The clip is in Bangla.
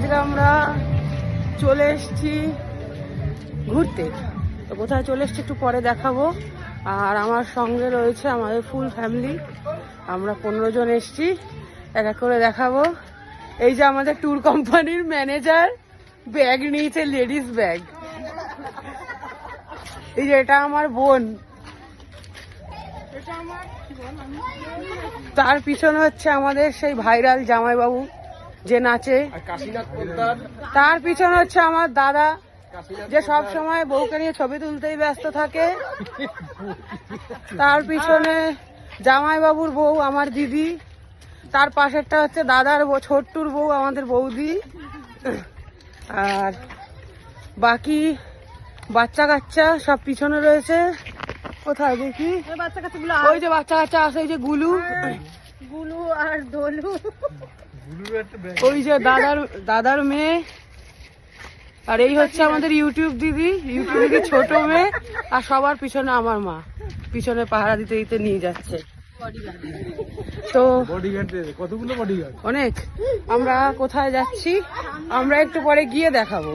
আজকে আমরা চলে এসেছি ঘুরতে। তো কোথায় চলে এসেছি একটু পরে দেখাবো। আর আমার সঙ্গে রয়েছে আমাদের ফুল ফ্যামিলি, আমরা 15 জন এসেছি, এক এক করে দেখাবো। এই যে আমাদের ট্যুর কোম্পানির ম্যানেজার ব্যাগ নিয়েছে, লেডিস ব্যাগ। এই যে এটা আমার বোন, তার পিছনে হচ্ছে আমাদের সেই ভাইরাল জামাইবাবু যে নাচে, তার পিছনে হচ্ছে আমার দাদা যে সব সময় বউকে নিয়ে ছবি তুলতেই ব্যস্ত থাকে, তার পিছনে জামাইবাবুর বউ আমার দিদি, তার পাশেরটা হচ্ছে দাদার ছোট্টুর বউ আমাদের বৌদি, আর বাকি বাচ্চা কাচ্চা সব পিছনে রয়েছে। কোথায় দেখি ওই যে বাচ্চা কাচ্চা আছে, ওই যে গুলু আর দোলু, ওই যে দাদার মেয়ে, আর এই হচ্ছে আমাদের ইউটিউব দিদি ছোট মেয়ে, আর সবার পিছনে আমার মা পিছনে পাহারা দিতে দিতে নিয়ে যাচ্ছে। তো কতগুলো বডিগার্ড অনেক। আমরা কোথায় যাচ্ছি আমরা একটু পরে গিয়ে দেখাবো।